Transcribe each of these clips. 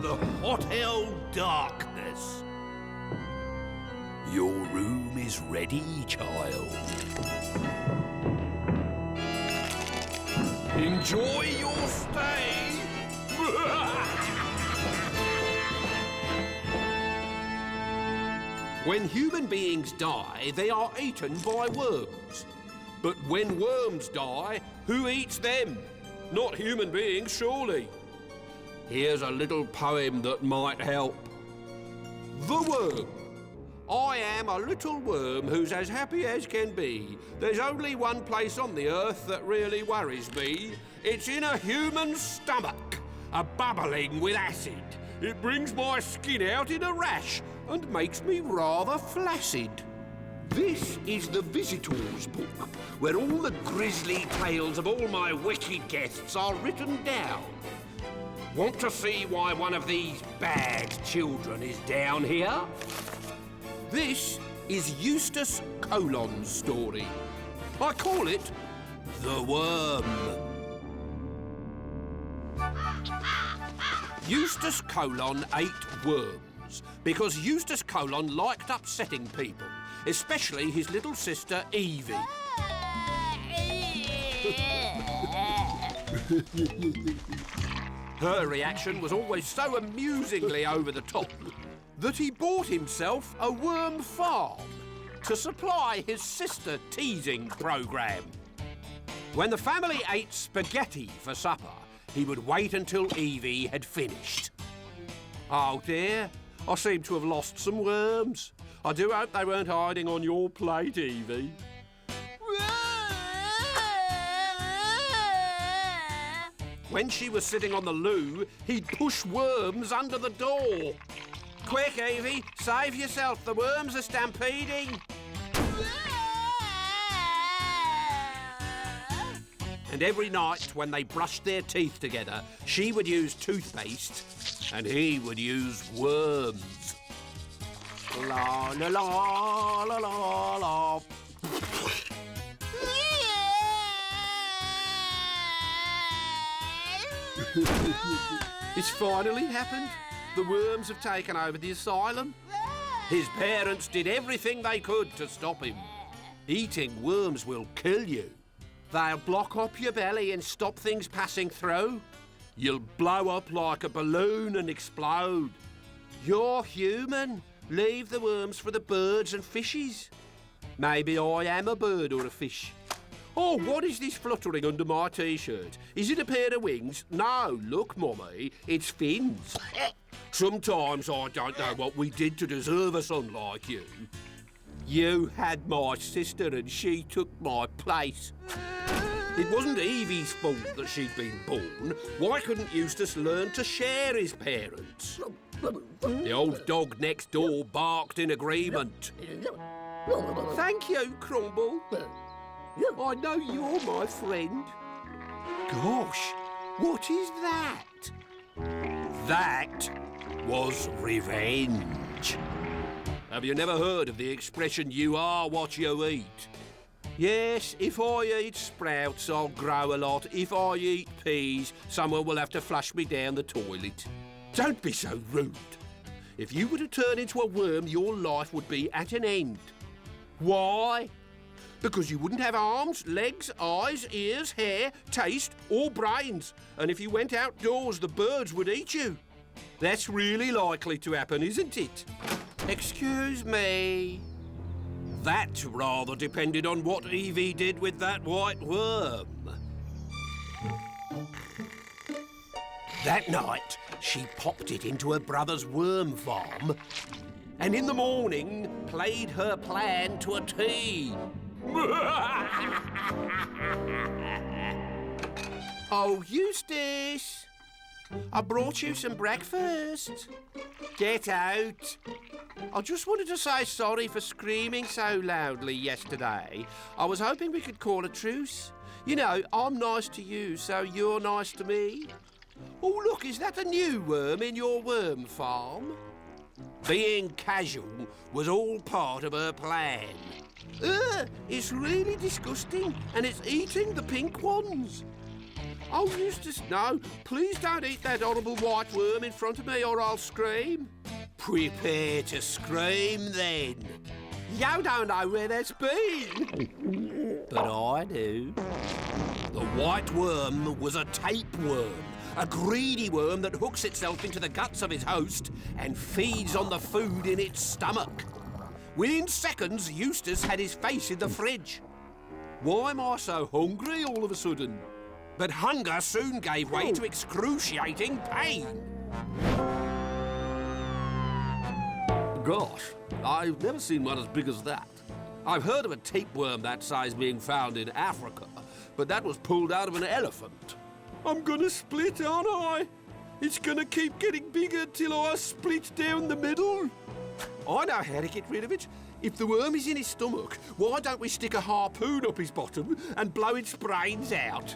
the hot hell darkness. Your room is ready, child. Enjoy your stay. When human beings die, they are eaten by worms. But when worms die, who eats them? Not human beings, surely. Here's a little poem that might help. The Worm. I am a little worm who's as happy as can be. There's only one place on the earth that really worries me. It's in a human stomach, bubbling with acid. It brings my skin out in a rash and makes me rather flaccid. This is the Visitor's Book, where all the grisly tales of all my wicked guests are written down. Want to see why one of these bad children is down here? This is Eustace Colon's story. I call it The Worm. Eustace Colon ate worms because Eustace Colon liked upsetting people, especially his little sister Evie. Her reaction was always so amusingly over the top that he bought himself a worm farm to supply his sister teasing program. When the family ate spaghetti for supper, he would wait until Evie had finished. Oh dear, I seem to have lost some worms. I do hope they weren't hiding on your plate, Evie. When she was sitting on the loo, he'd push worms under the door. Quick, Evie, save yourself. The worms are stampeding. And every night when they brushed their teeth together, she would use toothpaste and he would use worms. La la la la la la. It's finally happened. The worms have taken over the asylum. His parents did everything they could to stop him. Eating worms will kill you. They'll block up your belly and stop things passing through. You'll blow up like a balloon and explode. You're human. Leave the worms for the birds and fishes. Maybe I am a bird or a fish. Oh, what is this fluttering under my T-shirt? Is it a pair of wings? No, look, Mummy, it's fins. Sometimes I don't know what we did to deserve a son like you. You had my sister and she took my place. It wasn't Evie's fault that she'd been born. Why couldn't Eustace learn to share his parents? The old dog next door barked in agreement. Thank you, Crumble. I know you're my friend. Gosh, what is that? That was revenge. Have you never heard of the expression, you are what you eat? Yes, if I eat sprouts, I'll grow a lot. If I eat peas, someone will have to flush me down the toilet. Don't be so rude. If you were to turn into a worm, your life would be at an end. Why? Because you wouldn't have arms, legs, eyes, ears, hair, taste, or brains. And if you went outdoors, the birds would eat you. That's really likely to happen, isn't it? Excuse me. That rather depended on what Evie did with that white worm. That night, she popped it into her brother's worm farm and in the morning played her plan to a T. Oh, Eustace, I brought you some breakfast. Get out. I just wanted to say sorry for screaming so loudly yesterday. I was hoping we could call a truce. You know, I'm nice to you, so you're nice to me. Oh, look, is that a new worm in your worm farm? Being casual was all part of her plan. It's really disgusting, and it's eating the pink ones. Oh, Eustace, no. Please don't eat that horrible white worm in front of me or I'll scream. Prepare to scream, then. You don't know where that's been. But I do. The white worm was a tapeworm, a greedy worm that hooks itself into the guts of its host and feeds on the food in its stomach. Within seconds, Eustace had his face in the fridge. Why am I so hungry all of a sudden? But hunger soon gave way to excruciating pain. Gosh, I've never seen one as big as that. I've heard of a tapeworm that size being found in Africa, but that was pulled out of an elephant. I'm gonna split, aren't I? It's gonna keep getting bigger till I split down the middle. I know how to get rid of it. If the worm is in his stomach, why don't we stick a harpoon up his bottom and blow its brains out?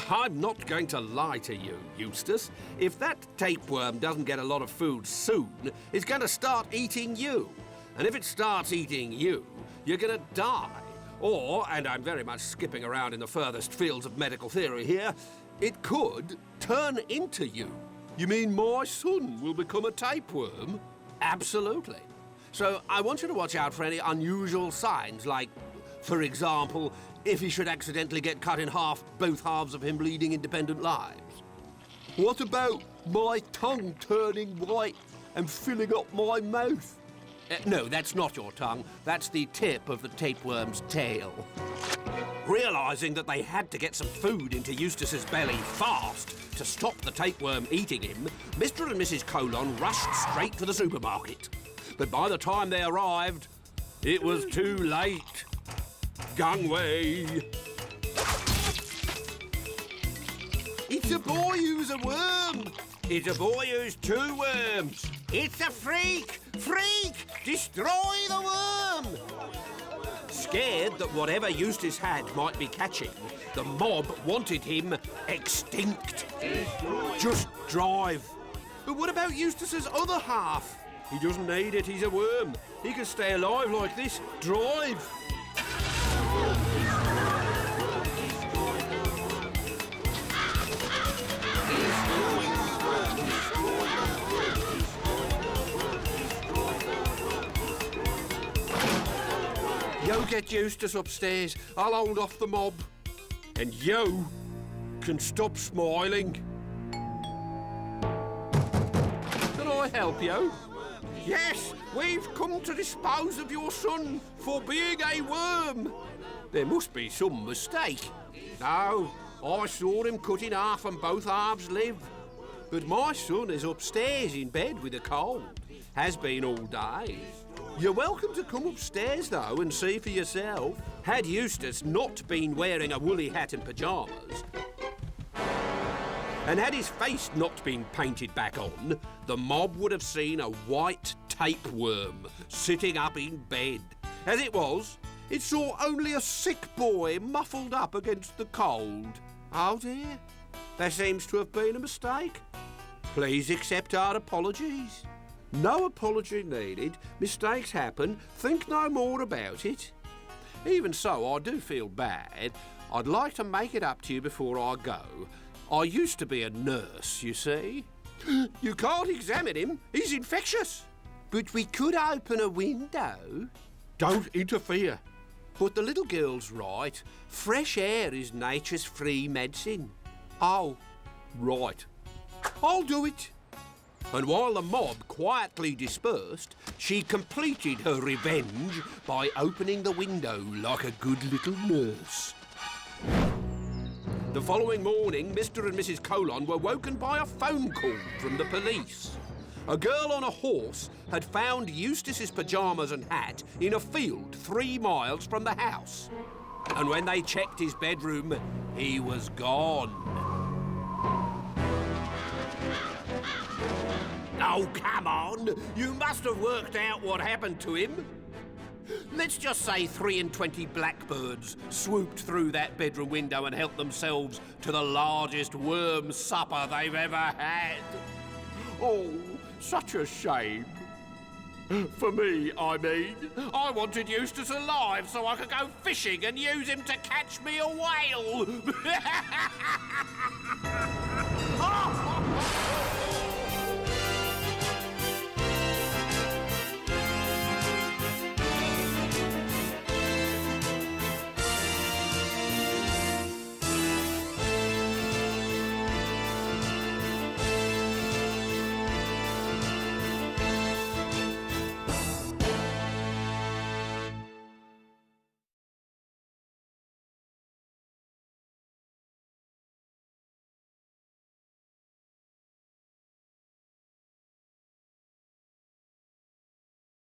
I'm not going to lie to you, Eustace. If that tapeworm doesn't get a lot of food soon, it's going to start eating you. And if it starts eating you, you're going to die. Or, and I'm very much skipping around in the furthest fields of medical theory here, it could turn into you. You mean my son will become a tapeworm? Absolutely. So I want you to watch out for any unusual signs, like, for example, if he should accidentally get cut in half, both halves of him leading independent lives. What about my tongue turning white and filling up my mouth? No, that's not your tongue. That's the tip of the tapeworm's tail. Realising that they had to get some food into Eustace's belly fast to stop the tapeworm eating him, Mr. and Mrs. Colon rushed straight to the supermarket. But by the time they arrived, it was too late. Gangway. It's a boy who's a worm. It's a boy who's two worms. It's a freak! Freak! Destroy the worm! Scared that whatever Eustace had might be catching, the mob wanted him extinct. Just drive. But what about Eustace's other half? He doesn't need it, he's a worm. He can stay alive like this. Drive! You get Eustace upstairs. I'll hold off the mob. And you can stop smiling. Can I help you? Yes, we've come to dispose of your son for being a worm. There must be some mistake. No, I saw him cut in half and both halves live. But my son is upstairs in bed with a cold. Has been all day. You're welcome to come upstairs, though, and see for yourself. Had Eustace not been wearing a woolly hat and pyjamas, and had his face not been painted back on, the mob would have seen a white tapeworm sitting up in bed. As it was, it saw only a sick boy muffled up against the cold. Oh dear, there seems to have been a mistake. Please accept our apologies. No apology needed. Mistakes happen. Think no more about it. Even so, I do feel bad. I'd like to make it up to you before I go. I used to be a nurse, you see. You can't examine him. He's infectious. But we could open a window. Don't interfere. But the little girl's right. Fresh air is nature's free medicine. Oh, right. I'll do it. And while the mob quietly dispersed, she completed her revenge by opening the window like a good little nurse. The following morning, Mr. and Mrs. Colon were woken by a phone call from the police. A girl on a horse had found Eustace's pyjamas and hat in a field 3 miles from the house. And when they checked his bedroom, he was gone. Oh, come on! You must have worked out what happened to him. Let's just say 23 blackbirds swooped through that bedroom window and helped themselves to the largest worm supper they've ever had. Oh, such a shame. For me, I mean. I wanted Eustace alive so I could go fishing and use him to catch me a whale.